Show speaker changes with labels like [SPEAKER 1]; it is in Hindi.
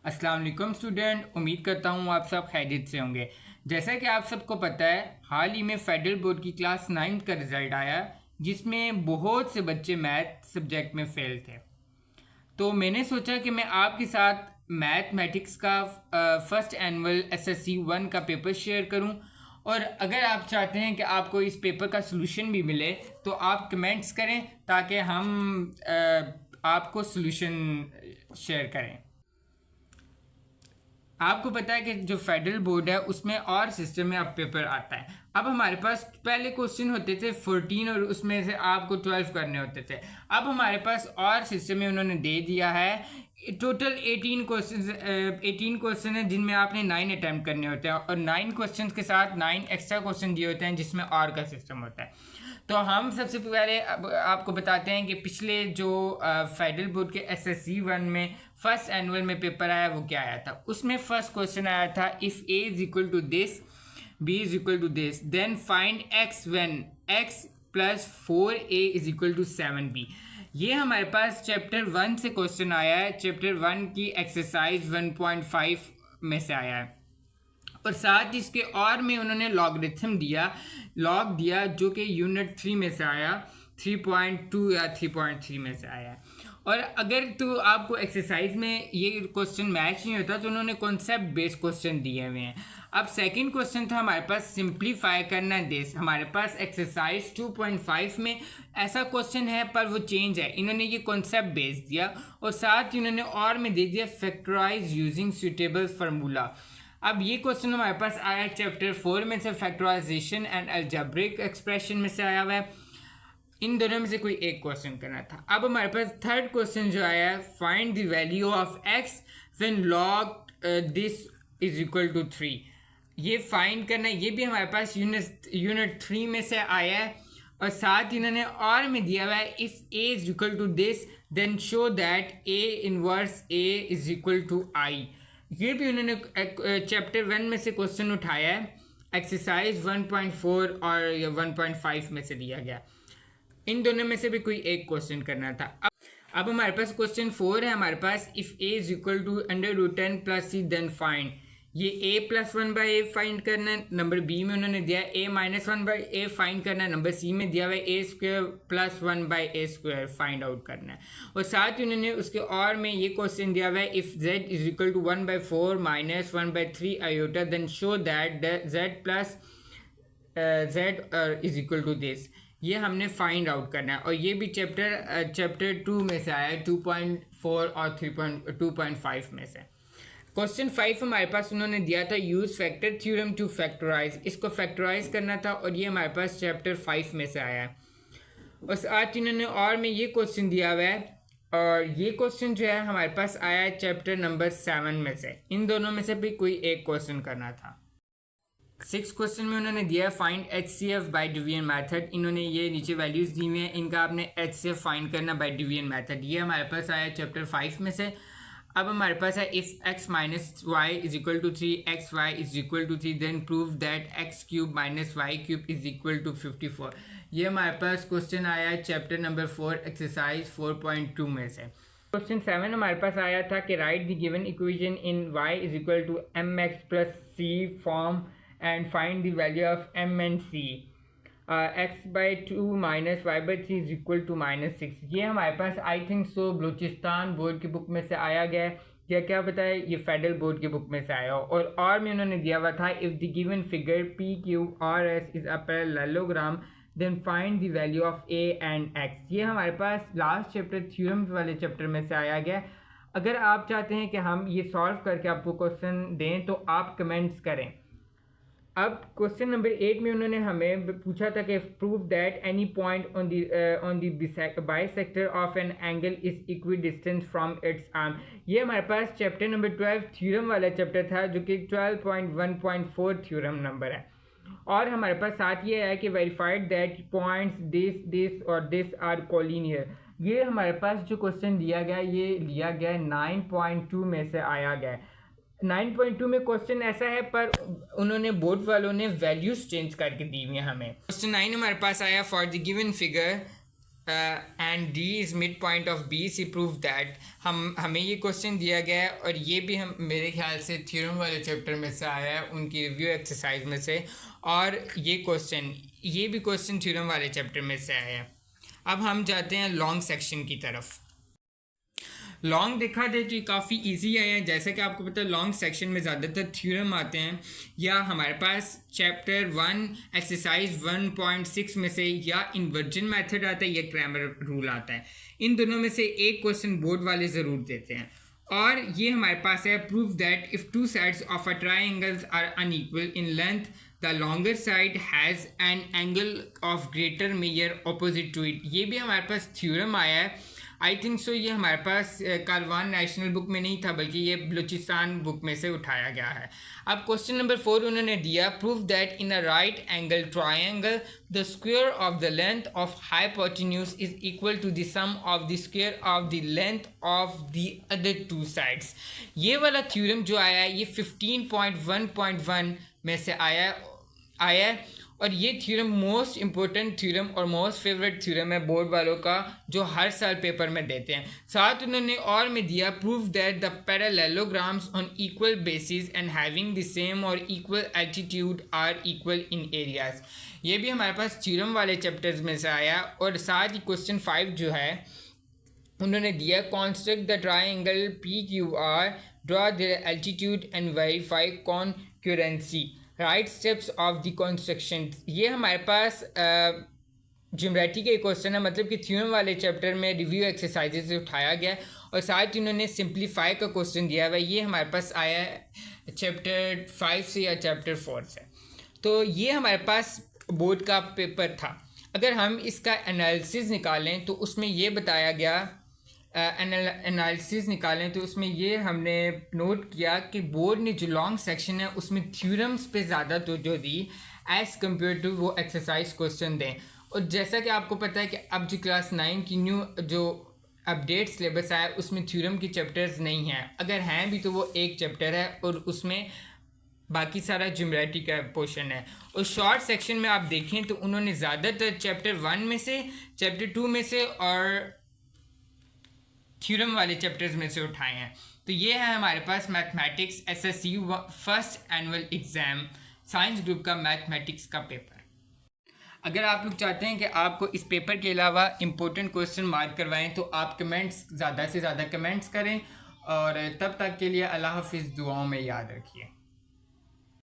[SPEAKER 1] अस्सलाम वालेकुम स्टूडेंट, उम्मीद करता हूँ आप सब खैरियत से होंगे। जैसा कि आप सबको पता है, हाल ही में फेडरल बोर्ड की क्लास 9th का रिज़ल्ट आया, जिसमें बहुत से बच्चे मैथ सब्जेक्ट में फेल थे। तो मैंने सोचा कि मैं आपके साथ मैथमेटिक्स का फर्स्ट एनुअल एसएससी 1 का पेपर शेयर करूं, और अगर आप चाहते हैं कि आपको इस पेपर का सलूशन भी मिले तो आप कमेंट्स करें ताकि हम आपको सलूशन शेयर करें। आपको पता है कि जो फेडरल बोर्ड है उसमें और सिस्टम में अब पेपर आता है। अब हमारे पास पहले क्वेश्चन होते थे 14 और उसमें से आपको 12 करने होते थे। अब हमारे पास और सिस्टम में उन्होंने दे दिया है टोटल 18 क्वेश्चन है, जिनमें आपने 9 अटैम्प्ट करने होते हैं, और 9 क्वेश्चन के साथ 9 एक्स्ट्रा क्वेश्चन दिए होते हैं जिसमें और का सिस्टम होता है। तो हम सबसे पहले अब आपको बताते हैं कि पिछले जो फेडरल बोर्ड के एसएससी 1 में फर्स्ट एनुअल में पेपर आया वो क्या आया था। उसमें फर्स्ट क्वेश्चन आया था, if a is equal to this, b is equal to this, then find x when x plus 4a is equal to 7b। ये हमारे पास चैप्टर 1 से क्वेश्चन आया है, चैप्टर 1 की एक्सरसाइज 1.5 में से आया है। और साथ ही इसके और में उन्होंने लॉगरिथम दिया, लॉग दिया, जो कि यूनिट 3 में से आया, 3.2 या 3.3 में से आया है। और अगर तो आपको एक्सरसाइज में ये क्वेश्चन मैच नहीं होता तो उन्होंने कॉन्सेप्ट बेस्ड क्वेश्चन दिए हुए हैं। अब सेकंड क्वेश्चन था हमारे पास सिंप्लीफाई करना दिस। हमारे पास एक्सरसाइज 2.5 में ऐसा क्वेश्चन है पर वो चेंज है, इन्होंने ये कॉन्सेप्ट बेस्ड दिया, और साथ ही उन्होंने और में दे दिया फैक्टराइज यूजिंग सुटेबल फार्मूला। अब ये क्वेश्चन हमारे पास आया चैप्टर 4 में से, फैक्टराइजेशन एंड अलजेब्रिक एक्सप्रेशन में से आया हुआ है। इन दोनों में से कोई एक क्वेश्चन करना था। अब हमारे पास थर्ड क्वेश्चन जो आया है, find the value of x when log this is equal to 3। ये फाइंड करना, ये भी हमारे पास यूनिट 3 में से आया है, और साथ ही इन्होंने और में दिया हुआ है, if A is equal to this then show that A inverse A is equal to I. ये भी उन्होंने चैप्टर 1 में से क्वेश्चन उठाया है, एक्सरसाइज 1.4 और 1.5 में से दिया गया। इन दोनों में से भी कोई एक क्वेश्चन करना था। अब हमारे पास क्वेश्चन 4 है हमारे पास, if A is equal to √10 plus C then find. ये a प्लस 1/a फाइंड करना है। नंबर बी में उन्होंने दिया a माइनस 1/a फाइंड करना है। नंबर सी में दिया हुआ है a square plus 1/a square find out करना है। और साथ ही उन्होंने उसके और में ये क्वेश्चन दिया हुआ है, if z is equal to 1/4 minus 1/3 iota then show that z plus z is equal to this. ये हमने फाइंड आउट करना है, और ये भी चैप्टर 2 में से आया है, 2.4 और 2.5 में से। क्वेश्चन 5 हमारे पास उन्होंने दिया था, use factor theorem to factorise. इसको फैक्टराइज करना था, और ये हमारे पास चैप्टर 5 में से आया है। और साथ इन्होंने और में ये क्वेश्चन दिया हुआ है, और ये क्वेश्चन जो है हमारे पास आया है चैप्टर नंबर 7 में से। इन दोनों में से भी कोई एक क्वेश्चन करना था। 6 क्वेश्चन में उन्होंने दिया है find HCF by division method. इन्होंने ये नीचे वैल्यूज दी हुई हैं, इनका आपने HCF फाइंड करना बाय डिवीजन मेथड। ये हमारे पास आया चैप्टर 5 में से। अब हमारे पास है, if x minus y is equal to 3, x y is equal to 3, then prove that x cube minus y cube is equal to 54। ये हमारे पास क्वेश्चन आया है चैप्टर नंबर 4 एक्सरसाइज 4.2 में से। क्वेश्चन 7 हमारे पास आया था कि write the given equation in y is equal to mx plus c form and find the value of m and c। x/2 minus y/3 is equal to -6। ये हमारे पास I think so Balochistan board की बुक में से आया गया है, या क्या पता है ये फेडरल बोर्ड की बुक में से आया हो। और में उन्होंने दिया हुआ था, if the given figure PQRS is a parallelogram then find the value of a and x। ये हमारे पास लास्ट चैप्टर थ्योरम वाले चैप्टर में से आया गया। अगर आप चाहते हैं कि हम ये सॉल्व करके आपको क्वेश्चन दें तो आप कमेंट्स करें। अब क्वेश्चन नंबर 8 में उन्होंने हमें पूछा था कि prove that any point on the bisector of an angle is equidistant from its arm. ये हमारे पास चैप्टर नंबर 12 थ्योरम वाला चैप्टर था, जो कि 12.1.4 थ्योरम नंबर है। और हमारे पास साथ ये है कि वेरीफाइड दैट पॉइंट्स दिस और दिस आर कोलिनियर। ये हमारे पास जो क्वेश्चन दिया गया, ये लिया गया 9.2 में से आया गया है। 9.2 में क्वेश्चन ऐसा है, पर उन्होंने बोर्ड वालों ने वैल्यूज चेंज करके दी हुई हैं हमें। क्वेश्चन 9 हमारे पास आया, for the given figure and D is mid point of B C prove that. हमें ये क्वेश्चन दिया गया है और ये भी हम मेरे ख्याल से थ्योरम वाले चैप्टर में से आया है, उनकी रिव्यू एक्सरसाइज में से, और ये भी क्वेश्चन थ्योरम वाले चैप्टर में से आया है। अब हम जाते हैं लॉन्ग सेक्शन की तरफ। लॉन्ग देखा जाए तो ये काफ़ी ईजी है। जैसे कि आपको पता है लॉन्ग सेक्शन में ज़्यादातर थ्योरम आते हैं, या हमारे पास चैप्टर 1 एक्सरसाइज 1.6 में से या इन्वर्जन मेथड आता है या क्रैमर रूल आता है। इन दोनों में से एक क्वेश्चन बोर्ड वाले ज़रूर देते हैं। और ये हमारे पास है prove that if two sides of a triangles are unequal in length the longer side has an angle of greater measure opposite to it. ये भी हमारे पास थ्योरम आया है। आई थिंक सो ये हमारे पास कारवान नेशनल बुक में नहीं था, बल्कि ये बलूचिस्तान बुक में से उठाया गया है। अब क्वेश्चन नंबर 4 उन्होंने दिया prove that in a right angle triangle the square of the length of hypotenuse is equal to the sum of the square of the length of the other two sides. ये वाला थ्योरम जो आया है ये 15.1.1 में से आया है और ये थ्योरम मोस्ट इम्पोर्टेंट थ्योरम और मोस्ट फेवरेट थ्योरम है बोर्ड वालों का, जो हर साल पेपर में देते हैं। साथ उन्होंने और में दिया prove that the parallelograms on equal bases and having the same or equal altitude are equal in areas. ये भी हमारे पास थ्योरम वाले चैप्टर्स में से आया। और साथ ही क्वेश्चन 5 जो है उन्होंने दिया construct the triangle PQR, draw their altitude and verify concurrency, write steps of the construction. ये हमारे पास ज्योमेट्री के क्वेश्चन है, मतलब कि थ्योरम वाले चैप्टर में रिव्यू एक्सरसाइजेज से उठाया गया है। और साथ ही उन्होंने सिंप्लीफाई का क्वेश्चन दिया हुआ है, ये हमारे पास आया है चैप्टर 5 से या चैप्टर 4 से। तो ये हमारे पास बोर्ड का पेपर था। अगर हम इसका एनालिसिस निकालें तो उसमें ये बताया गया, एनालिसिस निकालें तो उसमें ये हमने नोट किया कि बोर्ड ने जो लॉन्ग सेक्शन है उसमें थ्योरम्स पे ज़्यादा तवज्जो दी एज़ कम्पेयर टू वो एक्सरसाइज क्वेश्चन दें। और जैसा कि आपको पता है कि अब जो क्लास 9 की न्यू जो अपडेट सिलेबस आया उसमें थ्योरम की चैप्टर्स नहीं हैं, अगर हैं भी तो वो एक चैप्टर है और उसमें बाकी सारा ज्योमेट्री का पोर्शन है। और शॉर्ट सेक्शन में आप देखें तो उन्होंने ज़्यादातर चैप्टर 1 में से, चैप्टर 2 में से और थ्योरम वाले चैप्टर्स में से उठाए हैं। तो ये है हमारे पास mathematics SSC first annual exam science group का मैथमेटिक्स का पेपर। अगर आप लोग चाहते हैं कि आपको इस पेपर के अलावा इम्पोर्टेंट क्वेश्चन मार्क करवाएं तो आप कमेंट्स ज़्यादा से ज़्यादा कमेंट्स करें। और तब तक के लिए अल्लाह हाफिज़, दुआओं में याद रखिए।